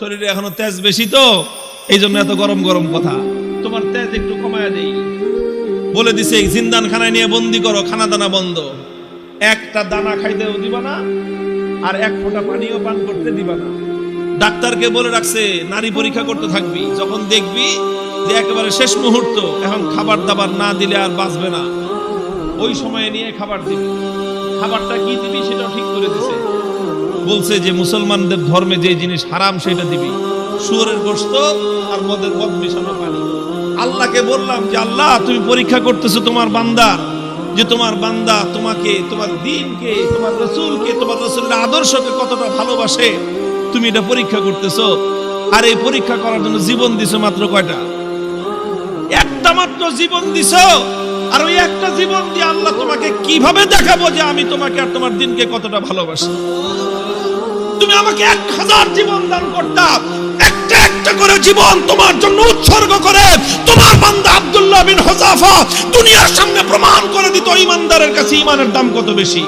শরীরে এখনো তেজ বেশি তো এই জন্য এত গরম গরম কথা। তোমার তেজ একটু কমায়া দেই বলে দিছে, জিন্দান খানায় নিয়ে বন্দি করো, খানা দানা বন্ধ, একটা দানা খাইতেও দিবা না আর এক ফোঁটা পানিও পান করতে দিবা না। ডাক্তারকে বলে রাখছে নারী পরীক্ষা করতে থাকবি, যখন দেখবি যে একেবারে শেষ মুহূর্ত, এখন খাবার দাবার না দিলে আর বাঁচবে না, ওই সময়ে নিয়ে খাবার দিবি। খাবারটা কি দিবি সেটাও ঠিক করে দিছে, বলছে যে মুসলমানদের ধর্মে যে জিনিস হারাম সেটা দিবি, শুয়োরের গোশত আর মদ মিশানো পানি। আল্লাহকে বললাম যে আল্লাহ তুমি পরীক্ষা করতেছো তোমার বান্দার, যে তোমার বান্দা তোমাকে, তোমার দ্বীনকে, তোমার রাসূলকে, তোমার রাসূলের আদর্শকে কতটা ভালোবাসে তুমি এটা পরীক্ষা করতেছো। আর এই পরীক্ষা করার জন্য জীবন দিছো মাত্র কয়টা? একটা মাত্র জীবন দিছো। আর ওই একটা জীবন দিয়ে আল্লাহ তোমাকে কিভাবে দেখাবো যে আমি তোমাকে আর তোমার দ্বীনকে কতটা ভালোবাসি? তুমি আমাকে 1000 জীবন দান করতাম, একটা একটা করে জীবন তোমার জন্য উৎসর্গ করে তোমার বান্দা আব্দুল্লাহ বিন হুযাফা দুনিয়ার সামনে প্রমাণ করে দিত ঈমানদারের কাছে ঈমানের দাম কত বেশি।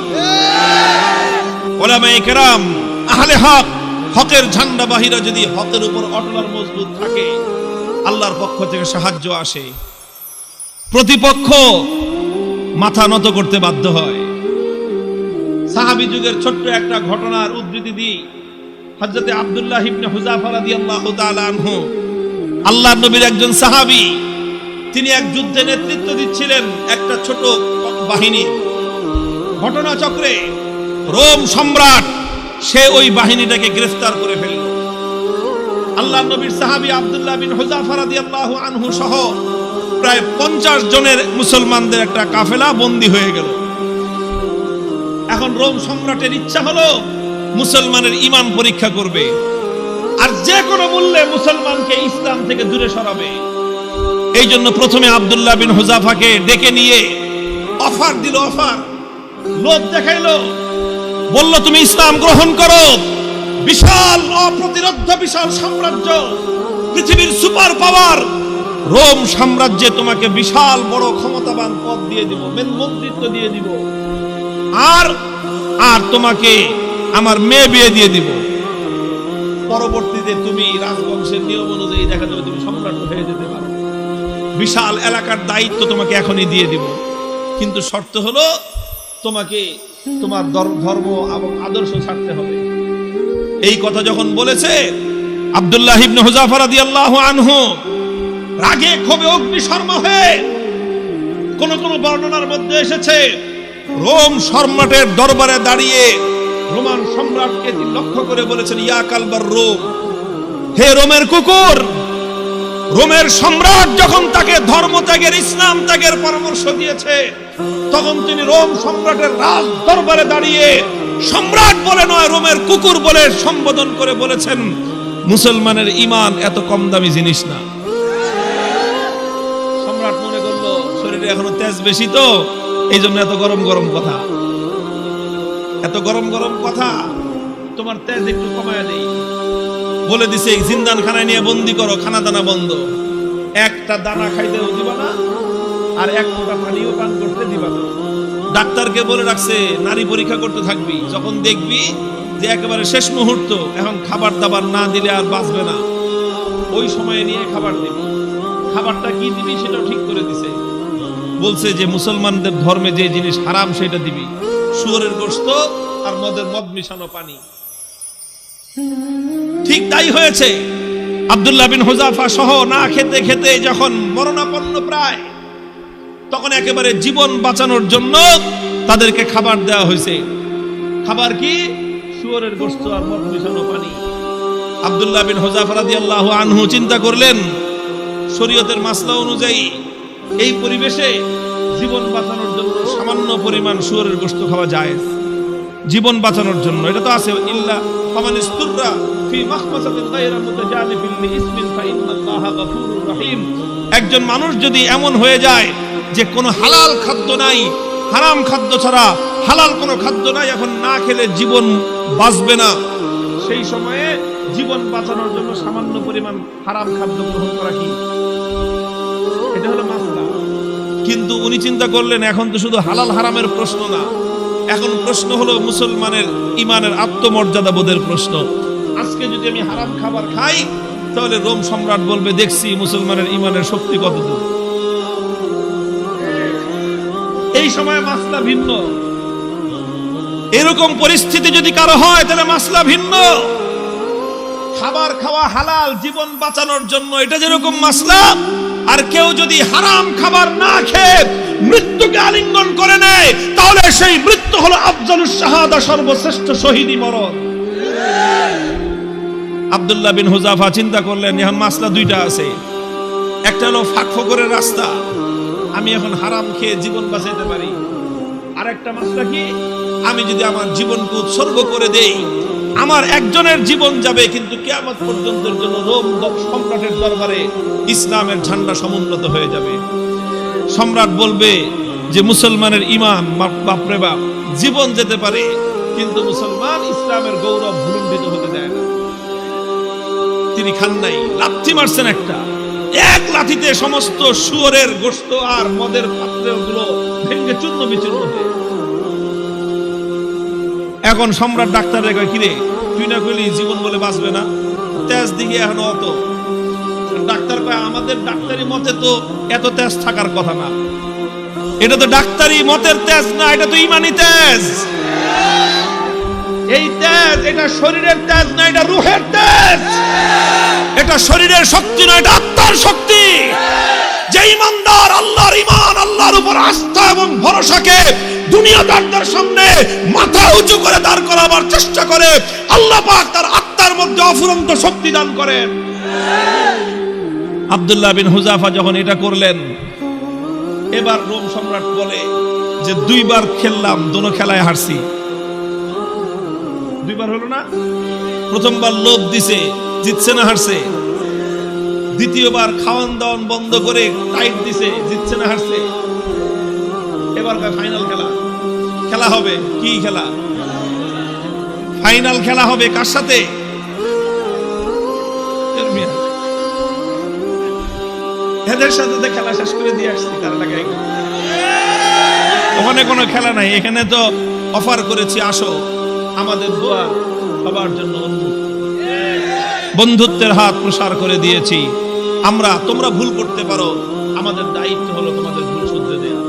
উলামায়ে কেরাম, আহলে হক, হকের ঝান্ডা বাহিরা যদি হকের উপর অটল আর মজবুত থাকে, আল্লাহর পক্ষ থেকে সাহায্য আসে, প্রতিপক্ষ মাথা নত করতে বাধ্য হয়। সাহাবী যুগের ছোট্ট একটা ঘটনার উদ্ধৃতি দিই। হযরতে আব্দুল্লাহ ইবনে হুযাফা রাদিয়াল্লাহু তাআলা আনহু আল্লাহর নবীর একজন সাহাবী, তিনি এক যুদ্ধে নেতৃত্ব দিচ্ছিলেন একটা ছোট বাহিনীর। ঘটনাচক্রে রোম সম্রাট সে ওই বাহিনীটাকে গ্রেফতার করে ফেলল। আল্লাহর নবীর সাহাবী আব্দুল্লাহ বিন হুযাফা রাদিয়াল্লাহু আনহু সহ প্রায় 50 জনের মুসলমানদের একটা কাফেলা বন্দী হয়ে গেল। এখন রোম সম্রাটের ইচ্ছা হলো মুসলমানের ঈমান পরীক্ষা করবে আর যে কোনো মূল্যে মুসলমানকে ইসলাম থেকে দূরে সরাবে। এই জন্য প্রথমে আব্দুল্লাহ বিন হুযাফাকে ডেকে নিয়ে অফার দিল, অফার লোভ দেখাইলো, বলল তুমি ইসলাম গ্রহণ করো, বিশাল অপ্রতিরোধ্য বিশাল সাম্রাজ্য, পৃথিবীর সুপার পাওয়ার রোম সাম্রাজ্যে তোমাকে বিশাল বড় ক্ষমতাবান পদ দিয়ে দিব, মন্ত্রিত্ব দিয়ে দিব, আর আর তোমাকে আমার মেয়ে বিয়ে দিয়ে দিব। পরবর্তীতে তুমি রাজবংশের নিয়ম অনুযায়ী দেখা যাবে তুমি সম্রাট হয়ে যেতে পারো, বিশাল এলাকার দায়িত্ব তোমাকে এখনই দিয়ে দিব, কিন্তু শর্ত হলো তোমাকে তোমার ধর্ম এবং আদর্শ ছাড়তে হবে। এই কথা যখন বলেছে, আব্দুল্লাহ ইবনে হুযাফা রাদিয়াল্লাহু আনহু রাগে ক্ষোভে অগ্নিশর্মা হয়ে, কোন কোন বর্ণনার মধ্যে এসেছে রোম সম্রাটের দরবারে দাঁড়িয়ে রোমান সম্রাটকে লক্ষ্য করে বলেছেন, ইয়া কালবার রোম, হে রোমের কুকুর। রোমের সম্রাট যখন তাকে ধর্ম ত্যাগের, ইসলাম ত্যাগের পরামর্শ দিয়েছে, তখন তিনি রোম সম্রাটের রাজ দরবারে দাঁড়িয়ে সম্রাট বলে নয়, রোমের কুকুর বলে সম্বোধন করে বলেছেন, মুসলমানের ঈমান এত কম দামি জিনিস না। সম্রাট মনে করলো শরীরে এখনো তেজ বেশি তো এই জন্য এত গরম গরম কথা। এত গরম গরম কথা, তোমার তেজ একটু কমায়া দেই বলে দিছে, জিন্দান খানায় নিয়ে বন্দি করো, খানা দানা বন্ধ, একটা দানা খাইতেও দিবা না আর এক ফোঁটা পানিও পান করতে দিবা না। ডাক্তারকে বলে রাখছে নারী পরীক্ষা করতে থাকবি, যখন দেখবি যে একেবারে শেষ মুহূর্ত, এখন খাবার দাবার না দিলে আর বাঁচবে না, ওই সময়ে নিয়ে খাবার দিবি। খাবারটা কি দিবি সেটাও ঠিক করে দিছে, বলছে যে মুসলমানদের ধর্মে যে জিনিস হারাম সেটা দিবি, শুয়োরের গোশত আর মদ মিশানো পানি। ঠিক তাই হয়েছে। আব্দুল্লাহ বিন হুযাফা সহ না খেতে খেতে যখন মরণাপন্ন প্রায়, তখন একেবারে জীবন বাঁচানোর জন্য তাদেরকে খাবার দেওয়া হয়েছে। খাবার কি? শুয়োরের গোশত আর মদ মিশানো পানি। আব্দুল্লাহ বিন হুযাফা রাদিয়াল্লাহু আনহু চিন্তা করলেন, শরীয়তের মাসলা অনুযায়ী এই পরিবেশে জীবন বাঁচানোর জন্য সামান্য পরিমাণ শুয়োরের গোশত খাওয়া জায়েজ, জীবন বাঁচানোর জন্য। এটা তো আছে, ইল্লা ফামান ইসতুররা ফি মাখমাসাতিন গায়রা মুতাজানিফিন লিইসমিন ফাইন্নাল্লাহা গফুরুর রহিম। একজন মানুষ যদি এমন হয়ে যায় যে কোনো হালাল খাদ্য নাই, হারাম খাদ্য ছাড়া হালাল কোনো খাদ্য নাই, এখন না খেলে জীবন বাঁচবে না, সেই সময়ে জীবন বাঁচানোর জন্য সামান্য পরিমাণ হারাম খাদ্য গ্রহণ করা কি, এটা হলো মাসলা। কিন্তু উনি চিন্তা করলেন এখন তো শুধু হালাল হারামের প্রশ্ন না, এখন প্রশ্ন হলো মুসলমানের ঈমানের আত্মমর্যাদা বোধের প্রশ্ন। আজকে যদি আমি হারাম খাবার খাই তাহলে রোম সম্রাট বলবে দেখছি মুসলমানের ইমানের শক্তি কতদূর। এই সময় মাসলা ভিন্ন। এরকম পরিস্থিতি যদি কারো হয় তাহলে মাসলা ভিন্ন। খাবার খাওয়া হালাল জীবন বাঁচানোর জন্য, এটা যেরকম মাসলা। আর কেউ যদি হারাম খাবার না খেয়ে মৃত্যুকে আলিঙ্গন করে নেয় তাহলে সেই মৃত্যু হলো আফজালুস শাহাদা, সর্বশ্রেষ্ঠ শহীদি মরণ। আব্দুল্লাহ বিন হুযাফা চিন্তা করলেন এখন মাসলা দুইটা আছে। একটা হলো ফাঁকফোকরের রাস্তা, আমি এখন হারাম খেয়ে জীবন বাঁচাইতে পারি। আর একটা মাসলা কি, আমি যদি আমার জীবনকে উৎসর্গ করে দেই আমার একজনের জীবন যাবে কিন্তু কিয়ামত পর্যন্তের জন্য রোম সম্রাটের দরবারে ইসলামের ঝান্ডা সমুন্নত হয়ে যাবে। সম্রাট বলবে যে মুসলমানের ঈমান বাপরে বাপ, জীবন যেতে পারে কিন্তু মুসলমান ইসলামের গৌরব ভুলুণ্ঠিত হতে দেয় না। তিনি খান নাই, লাথি মারছেন একটা, এক লাথিতে সমস্ত শুয়োরের গোশত আর মদের পাত্রগুলো ভেঙে চূর্ণ বিচূর্ণ হয়ে। এখন সম্রাট ডাক্তারের কয় কিরে তুই না কইলি জীবন বলে বাঁচবে না, তেজ দিকে এখন অত। ডাক্তার কয় আমাদের ডাক্তারি মতে তো এত তেজ থাকার কথা না, এটা তো ডাক্তারি মতের তেজ না, এটা তো ইমানি তেজ। এই তেজ এটা শরীরের তেজ না, এটা রূহের তেজ। এটা শরীরের শক্তি না, এটা আত্মার শক্তি। যে ইমানদার আল্লাহর ঈমান, আল্লাহর উপর আস্থা এবং ভরসাকে দুনিয়াদারদের সামনে মাথা উঁচু করে দাঁড় করাবার চেষ্টা করে, আল্লাহ পাক তার আত্মার মধ্যে অফুরন্ত শক্তি দান করেন। আব্দুল্লাহ বিন হুযাফা যখন এটা করলেন, এবার রোম সম্রাট বলে যে দুইবার খেললাম, দোনো খেলায় হারছি। দুইবার হলো না, প্রথমবার লোভ দিছে, জিতছে না হারছে। দ্বিতীয়বার খাওয়ান দাওয়ান বন্ধ করে টাইট দিছে, জিতছে না হারছে। এবার ফাইনাল খেলা হবে। কি খেলা? ফাইনাল খেলা হবে কার সাথে? এদের সাথে তো খেলা শেষ করে দিয়ে আসছি, তার লাগাই ওখানে কোনো খেলা নাই। এখানে তো অফার করেছি আসো, আমাদের দোয়া সবার জন্য উন্মুক্ত, বন্ধুত্বের হাত প্রসার করে দিয়েছি আমরা। তোমরা ভুল করতে পারো, আমাদের দায়িত্ব হলো তোমাদের ভুল শুধরে দেয়া।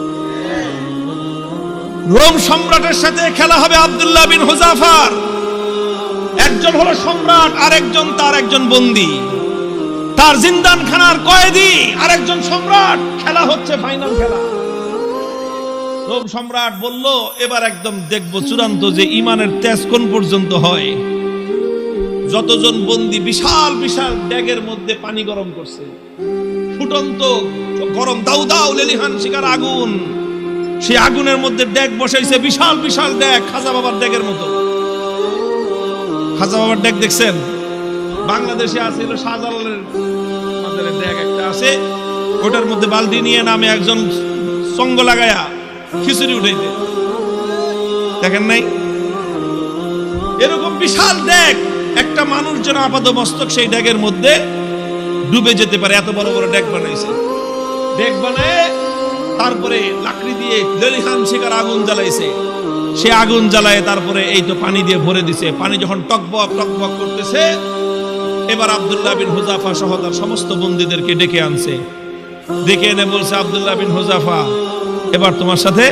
রোম সম্রাটের সাথে খেলা হবে আব্দুল্লাহ বিন হুযাফার। একজন হলো সম্রাট আর একজন তার একজন বন্দী, তার জিন্দানখানার কয়েদি আর একজন সম্রাট। খেলা হচ্ছে ফাইনাল খেলা। রোম সম্রাট বলল এবার একদম দেখবো চূড়ান্ত যে ইমানের তেজ কোন পর্যন্ত হয়। যতজন বন্দী বিশাল বিশাল ড্যাগের মধ্যে পানি গরম করছে, ফুটন্ত গরম দাউ দাউ লেলিহান শিকার আগুন। সেই আগুনের মধ্যে ড্যাগ বসাইছে, বিশাল বিশাল ড্যাগ, খাজা বাবার ড্যাগের মতো। খাজা বাবার ড্যাগ দেখছেন? বাংলাদেশে আছে শাহজালালের মাজারের ড্যাগ একটা আছে, ওটার মধ্যে বালতি নিয়ে নামে একজন সঙ্গ লাগায়া খিচুড়ি উঠাইতে, দেখেন নাই? এরকম বিশাল ড্যাগ, একটা মানুষ যেন আপাত মস্তক সেই ড্যাগের মধ্যে ডুবে যেতে পারে, এত বড় বড় ড্যাগ বানাইছে। ড্যাগ বানায় তারপরে লাকড়ি দিয়ে লেলিহান শিকার আগুন জ্বালাইছে। সে আগুন জ্বালায় তারপরে এই তো পানি দিয়ে ভরে দিছে। পানি যখন টকবক টকবক করতেছে, এবার আব্দুল্লাহ বিন হুযাফা সহ তার সমস্ত বন্দীদেরকে ডেকে আনছে। ডেকে এনে বলছে, আব্দুল্লাহ বিন হুযাফা এবার তোমার সাথে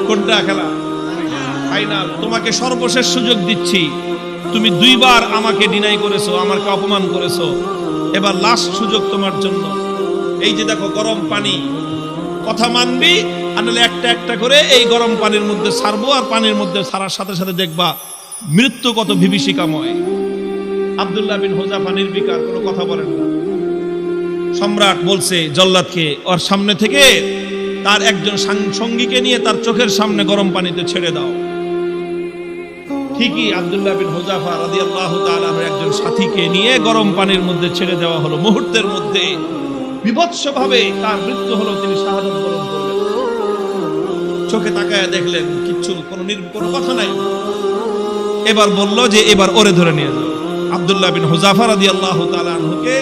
কোনটা খেলা? ফাইনাল। তোমাকে সর্বশেষ সুযোগ দিচ্ছি, তুমি দুইবার আমাকে ডিনাই করেছো, আমাকে অপমান করেছো, এবার লাস্ট সুযোগ তোমার জন্য। এই যে দেখো গরম পানি, কথা মানবি আর নাহলে একটা একটা করে এই গরম পানির মধ্যে ছাড়বো, আর পানির মধ্যে ছাড়ার সাথে সাথে দেখবা মৃত্যু কত বিভীষিকাময়। আব্দুল্লাহ বিন হুযাফা নির্বিকার, কোনো কথা বলেন না। সম্রাট বলছে জল্লাদকে ওর সামনে থেকে তার একজন সঙ্গীকে নিয়ে তার চোখের সামনে গরম পানিতে ছেড়ে দাও। ঠিকই আব্দুল্লাহ বিন হুযাফা রাদিয়াল্লাহু তাআলা একজন সাথীকে নিয়ে গরম পানির মধ্যে ছেড়ে দেওয়া হলো। মুহূর্তের মধ্যে বিভৎসভাবে তার মৃত্যু হলো, তিনি শাহাদাত বরণ করলেন। চোখে তাকায় দেখলেন কিচ্ছু, কোনো কথা নাই। এবার বলল যে এবার ওরে ধরে নিয়ে যাও। আব্দুল্লাহ বিন হুযাফা রাদিয়াল্লাহু তাআলা আনহুকে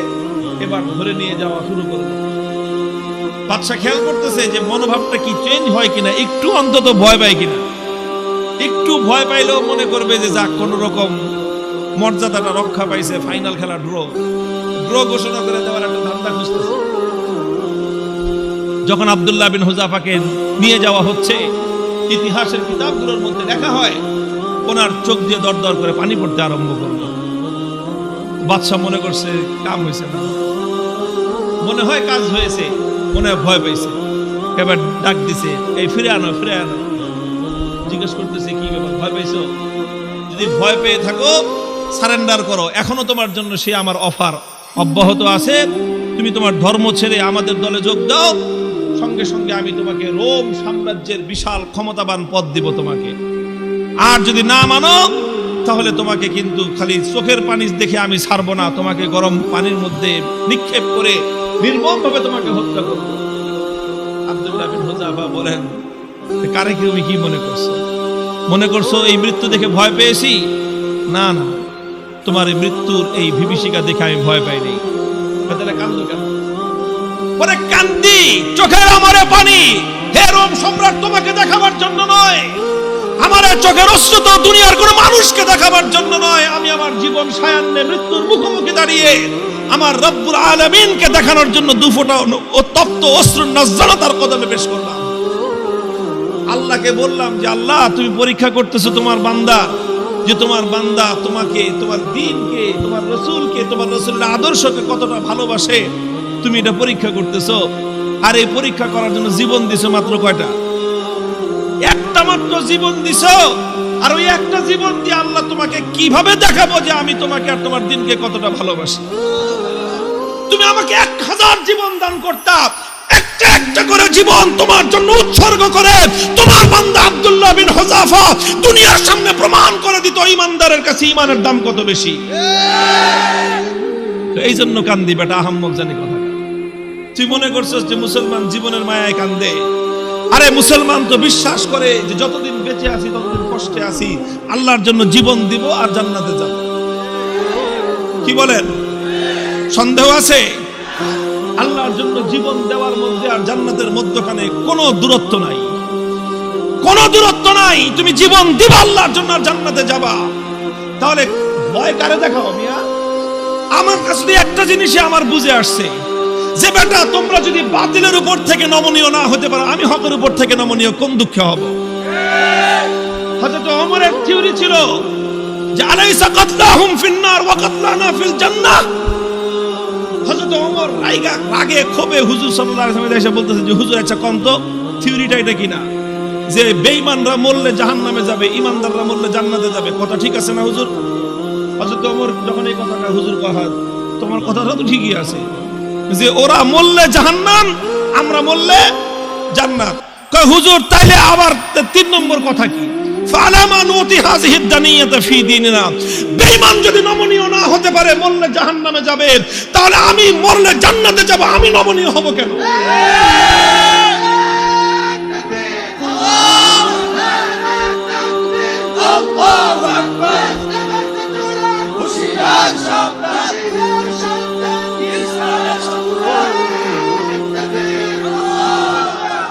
এবার ধরে নিয়ে যাওয়া শুরু করলো। বাদশা খেয়াল করতেছে যে মনোভাবটা কি চেঞ্জ হয় কিনা, একটু অন্তত ভয় পায় কিনা। একটু ভয় পাইলেও মনে করবে যে যাক কোন রকম মর্যাদাটা রক্ষা পাইছে, ফাইনাল খেলা ড্র ঘোষণা করে দেওয়ার একটা ধান্দা খুঁজতেছে। যখন আব্দুল্লাহ বিন হুযাফাকে নিয়ে যাওয়া হচ্ছে, ইতিহাসের কিতাবগুলোর মধ্যে লেখা হয় ওনার চোখ দিয়ে দরদর করে পানি পড়তে আরম্ভ করলো। বাদশা মনে করছে কাম হয়েছে না, মনে হয় কাজ হয়েছে, মনে হয় ভয় পাইছে, এবার ডাক দিছে, এই ফিরে আনো। জিজ্ঞেস করতেছে কি ব্যাপার, ভয় পাইছো? যদি ভয় পেয়ে থাকো সারেন্ডার করো, এখনো তোমার জন্য সে আমার অফার অব্যাহত আছে। তুমি তোমার ধর্ম ছেড়ে আমাদের দলে যোগ দাও, সঙ্গে সঙ্গে আমি তোমাকে রোম সাম্রাজ্যের বিশাল ক্ষমতাবান পদ দিব তোমাকে। আর যদি না মানো তাহলে তোমাকে কিন্তু খালি চোখের পানি দেখে আমি ছাড়বো না, তোমাকে গরম পানির মধ্যে নিক্ষেপ করে নির্মমভাবে তোমাকে হত্যা করব। আব্দুল্লাহ বিন হুযাফা বলেন, কারে কি তুমি কি মনে করছো? মনে করছো এই মৃত্যু দেখে ভয় পেয়েছি? না, তোমার এই মৃত্যুর এই বিভীষিকা দেখে আমি ভয় পাইনি। কান্দো কেন? পরে কান্দি, চোখের আমারে পানি, হে রোম সম্রাট, তোমাকে দেখাবার জন্য নয়, আমার চোখের অশ্রু তো দুনিয়ার কোন মানুষকে দেখাবার জন্য নয়, আমি আমার জীবন সায়ান্নে মৃত্যুর মুখোমুখি দাঁড়িয়ে আমার রব্বুল আলামিনকে দেখানোর জন্য দুফোঁটা তপ্ত অশ্রুর নজরানা তার কদমে পেশ করলাম। আল্লাহকে বললাম যে আল্লাহ, তুমি পরীক্ষা করতেছো তোমার বান্দা, যে তোমার বান্দা তোমাকে, তোমার দ্বীনকে, তোমার রাসূলকে, তোমার রাসূলের আদর্শকে কতটা ভালোবাসে, তুমি এটা পরীক্ষা করতেছো। আর এই পরীক্ষা করার জন্য জীবন দিছো মাত্র কয়টা? একটা মাত্র জীবন দিছো। আর ওই একটা জীবন দিয়ে আল্লাহ তোমাকে কিভাবে দেখাবো যে আমি তোমাকে আর তোমার দ্বীনকে কতটা ভালোবাসি? তুমি আমাকে 1000 জীবন দান করতা, একটা একটা করে জীবন তোমার জন্য উৎসর্গ করে তোমার বান্দা আব্দুল্লাহ বিন হুযাফা দুনিয়ার সামনে প্রমাণ করে দিত ঈমানদারের কাছে ঈমানের দাম কত বেশি। তো এই জন্য কান্দি বেটা, আহাম্মক জানি কথা। তুই মনে করছিস যে মুসলমান জীবনের মায়ায় কান্দে? আরে মুসলমান তো বিশ্বাস করে যে যতদিন বেঁচে আছি ততদিন কষ্টে আছি, আল্লাহর জন্য জীবন দিব আর জান্নাতে যাব। কি বলেন? সন্দেহ আছে? আল্লাহর জন্য জীবন দেওয়ার মধ্যে আর জান্নাতের মধ্যখানে কোনো দূরত্ব নাই, কোনো দূরত্ব নাই। তুমি জীবন দিবা আল্লাহর জন্য আর জান্নাতে যাবা। তাহলে ভয় কারে দেখাও মিয়া? আমার কাছে একটা জিনিসই আমার বুঝে আসছে যে বেটা, তোমরা যদি বাতিলের উপর থেকে নমনীয় না হতে পারো, আমি হকের উপর থেকে নমনীয় কোন দুঃখে হব? হযরত ওমরের থিওরি ছিল যে আলাইসা কাতলাহুম ফিন্নার ওয়া কাতলানা ফিল জান্নাহ। হযরত ওমর রাগে ক্ষোভে হুজুর সাল্লাল্লাহু আলাইহি ওয়াসাল্লাম এসে বলতেছে যে হুজুর, আচ্ছা কোন তো থিওরিটা এটা কিনা যে বেঈমানরা মরলে জাহান্নামে যাবে, ঈমানদাররা মরলে জান্নাতে যাবে, কথা ঠিক আছে না হুজুর? হযরত ওমর যখন এই কথাটা হুজুর কয়, তোমার কথাটা তো ঠিকই আছে যে ওরা মরলে জাহান্নাম, আমরা মরলে জান্নাত। কয় হুজুর, তাইলে আবার 3 নম্বর কথা কি? ফালামা নুতি হাযিহি দানিয়াতা ফি দীনিনা। বেঈমান যদি নমনীয় না হতে পারে, মরলে জাহান্নামে যাবে, তাহলে আমি মরলে জান্নাতে যাব, আমি নমনীয় হব কেন? আল্লাহু আকবার। হুশিয়ার সাবধান,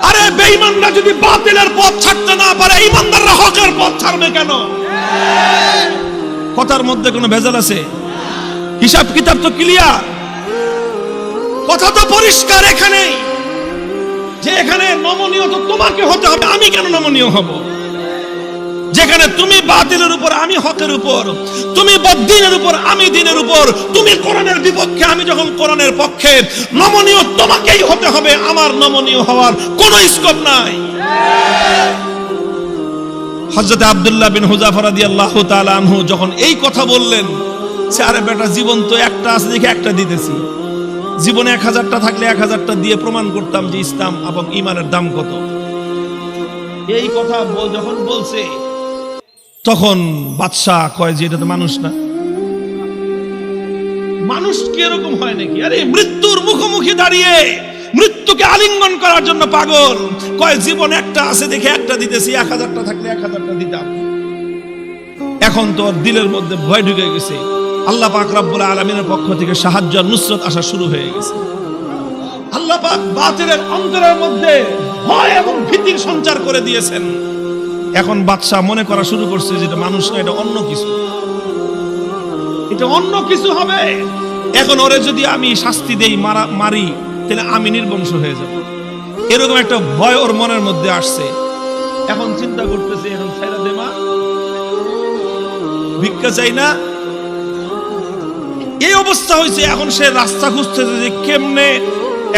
আরে বেঈমানরা যদি বাতিলের পথ ছাড়তে না পারে, ঈমানদাররা হকের পথ ছাড়বে কেন? কথার মধ্যে কোনো ভেজাল আছে? হিসাব কিতাব তো ক্লিয়ার, কথা তো পরিষ্কার এখানে যে এখানে নমনীয় তো তোমাকে হতে হবে, আমি কেন নমনীয় হব? যেখানে তুমি বাতিলের উপর, আমি হকের উপর, তুমি বদ্দীনের উপর, আমি দ্বীনের উপর, তুমি কোরআনের বিপক্ষে, আমি যখন কোরআনের পক্ষে, নমনীয় তোমাকেই হতে হবে, আমার নমনীয় হওয়ার কোনো স্কোপ নাই। হযরত আব্দুল্লাহ বিন হুযাফা রাদিয়াল্লাহু তাআলা আনহু যখন এই কথা বললেন, আরে বেটা, জীবন তো একটা আছে দেখে একটা দিতেছি, জীবনে 1000টা থাকলে 1000টা দিয়ে প্রমাণ করতাম যে ইসলাম এবং ঈমানের দাম কত। এই কথা যখন বলছে তখন বাদশাহ কয় যে এটা তো মানুষ না, মানুষ কি এরকম হয় নাকি? আরে মৃত্যুর মুখোমুখি দাঁড়িয়ে মৃত্যুকে আলিঙ্গন করার জন্য পাগল। কয় জীবন একটা আছে দেখে একটা দিতেছি, 1000টা থাকলে 1000টা দিতাম। এখন তো দিলের মধ্যে ভয় ঢুকে গেছে, আল্লাহ পাক রব্বুল আলামিনের পক্ষ থেকে সাহায্য আর নুসরত আসা শুরু হয়ে গেছে। আল্লাহ পাক বাতিলের অন্তরের মধ্যে ভয় এবং ভীতির সঞ্চার করে দিয়েছেন। এখন বাদশা মনে করা শুরু করছে যে এটা মানুষ না, এটা অন্য কিছু। এটা অন্য কিছু হবে। এখন ওরে যদি আমি শাস্তি দেই, মারি, তাহলে আমি নির্বংশ হয়ে যাব, এরকম একটা ভয় ওর মনের মধ্যে আসছে। এখন চিন্তা করতেছে, এখন ছেড়ে দে মা, ভিক্ষা চাই না, এই অবস্থা হয়েছে। এখন সে রাস্তা খুঁজতেছে যে কেমনে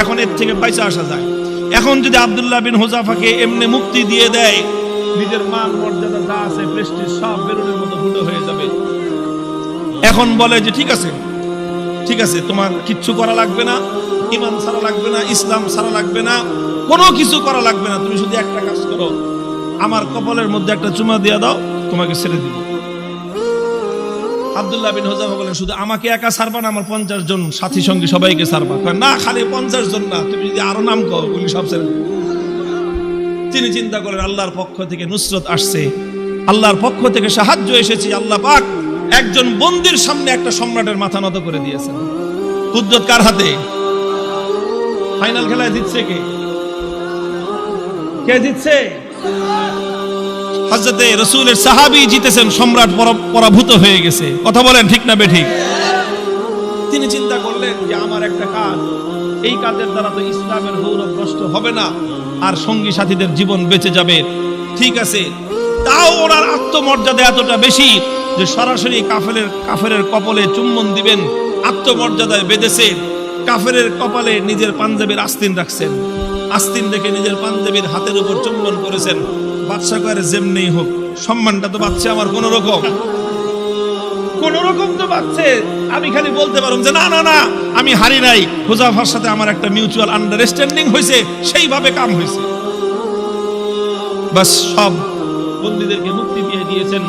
এখন এর থেকে পয়সা আসা যায়। এখন যদি আব্দুল্লাহ বিন হুযাফাকে এমনি মুক্তি দিয়ে দেয়, নিজের মান মর্যাদা যা আছে প্রেস্টিজ সব বেরোনের মতো ফুটো হয়ে যাবে। এখন বলে যে ঠিক আছে, ঠিক আছে, তোমার কিচ্ছু করা লাগবে না, ঈমান ছাড়া লাগবে না, ইসলাম ছাড়া লাগবে না, কোনো কিছু করা লাগবে না, তুমি শুধু একটা কাজ করো, আমার কপালের মধ্যে একটা চুমা দিয়ে দাও, তোমাকে ছেড়ে দিব। আব্দুল্লাহ বিন হুযাফা বলেন, শুধু আমাকে একা ছাড়বা না, আমার 50 জন সাথী সঙ্গী সবাইকে ছাড়বা। না, খালি 50 জন না, তুমি যদি আরো নাম কও, বলি সব ছেড়ে দিব। তিনি চিন্তা করেন, আল্লাহর পক্ষ থেকে নুসরত আসছে, আল্লাহর পক্ষ থেকে সাহায্য এসেছে। আল্লাহ পাক একজন বন্দির সামনে একটা সম্রাটের মাথা নত করে দিয়েছেন। কুদরত কার হাতে? ফাইনাল খেলায় জিতছে কে? কে জিতছে? হযরতে রাসূলের সাহাবী জিতেছেন, সম্রাট পরাভূত হয়ে গেছে। কথা বলেন ঠিক না বেঠিক? তিনি চিন্তা করলেন যে আমার একটা কাজ, এই কাজের দ্বারা তো ইসলামের গৌরব নষ্ট হবে না, আর সঙ্গী সাথীদের জীবন বেঁচে যাবে। ঠিক আছে, তাও ওনার আত্মমর্যাদা এতটা বেশি যে সরাসরি কাফেরের কপালে চুম্বন দিবেন, আত্মমর্যাদায় বেঁধেছে। কাফেরের কপালে নিজের পাঞ্জাবির আস্তিন রাখছেন, আস্তিন রেখে নিজের পাঞ্জাবির হাতের উপর চুম্বন করেছেন। বাদশা করে যেমনি হোক, সম্মানটা তো পাচ্ছে আমার কোন রকম তো পাচ্ছে। আমি খালি বলতে পারুম যে না না না, আমি হারি নাই, হুযাফার সাথে আমার একটা মিউচুয়াল আন্ডারস্ট্যান্ডিং হয়েছে, সেইভাবে কাম হয়েছে। বাস সব বন্দীদেরকে মুক্তি দিয়ে দিয়েছেন।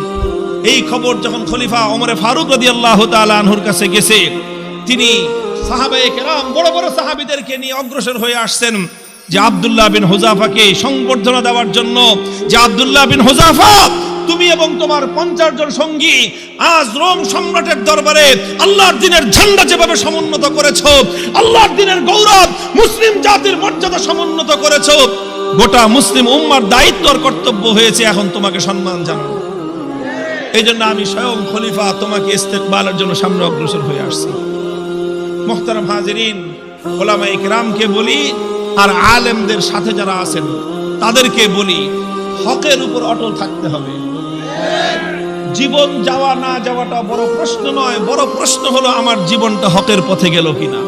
এই খবর যখন খলিফা ওমরে ফারুক রাদিয়াল্লাহু তাআলা আনহুর কাছে গেছে, তিনি সাহাবায়ে কেরাম বড় বড় সাহাবীদেরকে নিয়ে অগ্রসর হয়ে আসছেন যে আব্দুল্লাহ বিন হুযাফাকে সংবর্ধনা দেওয়ার জন্য, যে আব্দুল্লাহ বিন হুযাফা, তুমি এবং তোমার 50 জন সঙ্গী আজ রোম সম্রাটের দরবারে আল্লাহর দ্বীনের ঝান্ডা যেভাবে সমুন্নত করেছো, আল্লাহর দ্বীনের গৌরব, মুসলিম জাতির মর্যাদা সমুন্নত করেছো, গোটা মুসলিম উম্মার দায়িত্ব আর কর্তব্য হয়েছে এখন তোমাকে সম্মান জানানো। এই জন্য আমি স্বয়ং খলিফা তোমাকে ইস্তেকবালের জন্য সামনে অগ্রসর হয়ে আসছি। মুহতারাম হাজিরিন, উলামায়ে কেরামকে বলি আর আলেমদের সাথে যারা আছেন তাদেরকে বলি, হকের উপর অটল থাকতে হবে। জীবন যাওয়া না যাওয়াটা বড় প্রশ্ন নয়, বড় প্রশ্ন হলো আমার জীবনটা হকের পথে গেল কিনা।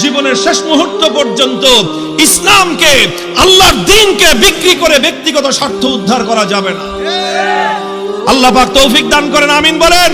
জীবনের শেষ মুহূর্ত পর্যন্ত ইসলামকে, আল্লাহর দ্বীনকে বিক্রি করে ব্যক্তিগত স্বার্থ উদ্ধার করা যাবে না। আল্লাহ পাক তৌফিক দান করেন, আমিন বলেন।